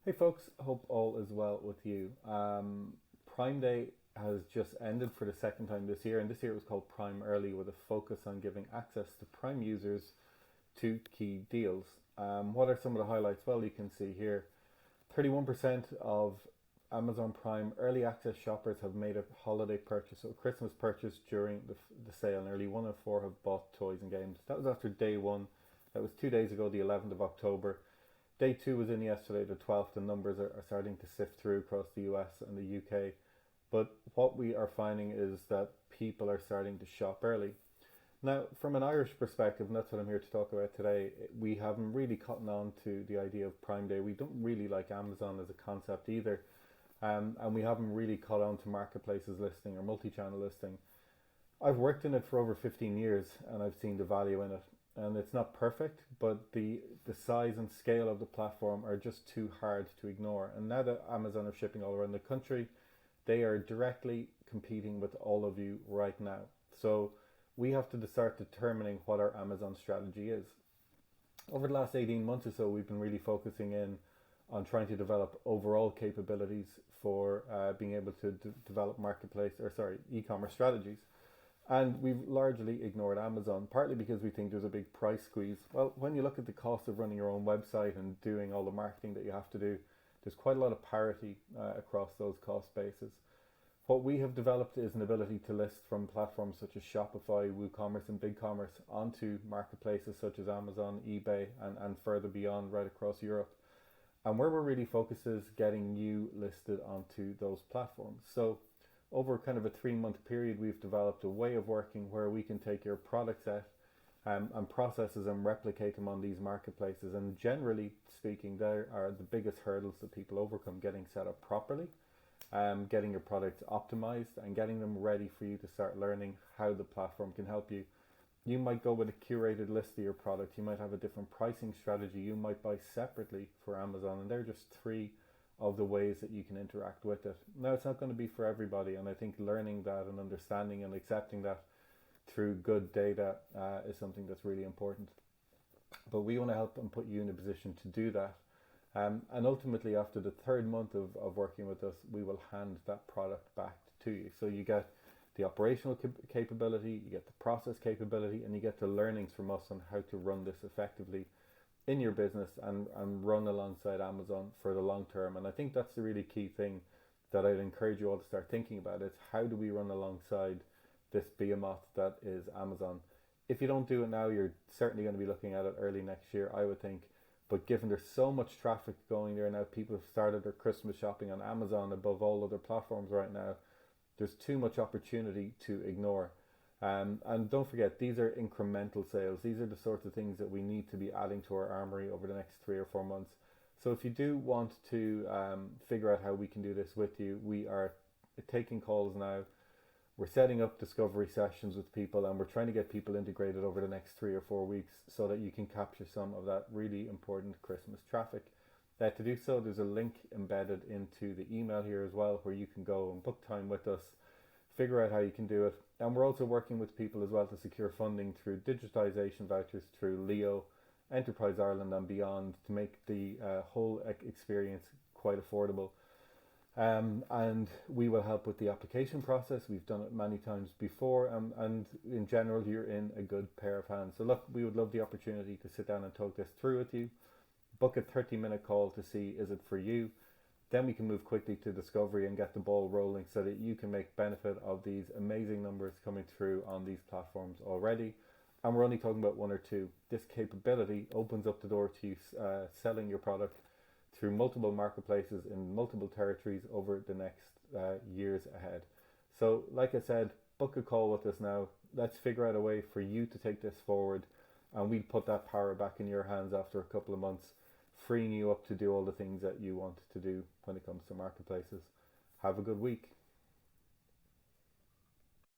Hey folks, hope all is well with you. Prime Day has just ended for the second time this year, and this year it was called Prime Early with a focus on giving access to Prime users to key deals. What are some of the highlights? Well, you can see here 31% of Amazon Prime early access shoppers have made a holiday purchase or Christmas purchase during the sale. Nearly one in four have bought toys and games. That was after day one. That was 2 days ago, the 11th of October. Day two was in yesterday, the 12th, and numbers are starting to sift through across the US and the UK. But what we are finding is that people are starting to shop early. Now, from an Irish perspective, and that's what I'm here to talk about today, we haven't really cottoned on to the idea of Prime Day. We don't really like Amazon as a concept either. And we haven't really caught on to marketplaces listing or multi-channel listing. I've worked in it for over 15 years and I've seen the value in it. And it's not perfect, but the size and scale of the platform are just too hard to ignore. And now that Amazon are shipping all around the country, they are directly competing with all of you right now. So we have to start determining what our Amazon strategy is. Over the last 18 months or so, we've been really focusing in on trying to develop overall capabilities for being able to develop marketplace or sorry e-commerce strategies. And we've largely ignored Amazon, partly because we think there's a big price squeeze. Well, when you look at the cost of running your own website and doing all the marketing that you have to do, there's quite a lot of parity across those cost bases. What we have developed is an ability to list from platforms such as Shopify, WooCommerce, and BigCommerce onto marketplaces such as Amazon, eBay, and further beyond right across Europe. And where we're really focused is getting you listed onto those platforms. So over kind of a 3 month period, we've developed a way of working where we can take your product set and processes and replicate them on these marketplaces. And generally speaking, there are the biggest hurdles that people overcome getting set up properly, getting your products optimized, and getting them ready for you to start learning how the platform can help you. You might go with a curated list of your product. You might have a different pricing strategy. You might buy separately for Amazon, and they're just three of the ways that you can interact with it. Now, it's not going to be for everybody, and I think learning that and understanding and accepting that through good data is something that's really important. But we want to help and put you in a position to do that. And ultimately, after the third month of working with us, we will hand that product back to you. So you get the operational capability, you get the process capability, and you get the learnings from us on how to run this effectively in your business and run alongside Amazon for the long term. And I think that's the really key thing that I'd encourage you all to start thinking about. It's how do we run alongside this behemoth that is Amazon? If you don't do it now, you're certainly going to be looking at it early next year, I would think. But given there's so much traffic going there now, people have started their Christmas shopping on Amazon above all other platforms right now. There's too much opportunity to ignore. And don't forget, these are incremental sales. These are the sorts of things that we need to be adding to our armory over the next 3 or 4 months. So if you do want to figure out how we can do this with you, we are taking calls now. We're setting up discovery sessions with people, and we're trying to get people integrated over the next 3 or 4 weeks so that you can capture some of that really important Christmas traffic. To do so, there's a link embedded into the email here as well where you can go and book time with us, figure out how you can do it. And we're also working with people as well to secure funding through digitization vouchers through Leo, Enterprise Ireland and beyond to make the whole experience quite affordable. And we will help with the application process. We've done it many times before, and in general, you're in a good pair of hands. So look, we would love the opportunity to sit down and talk this through with you. Book a 30-minute call to see is it for you. Then we can move quickly to discovery and get the ball rolling so that you can make benefit of these amazing numbers coming through on these platforms already. And we're only talking about one or two. This capability opens up the door to you selling your product through multiple marketplaces in multiple territories over the next years ahead. So, like I said, book a call with us now. Let's figure out a way for you to take this forward, and we'll put that power back in your hands after a couple of months, freeing you up to do all the things that you want to do when it comes to marketplaces. Have a good week.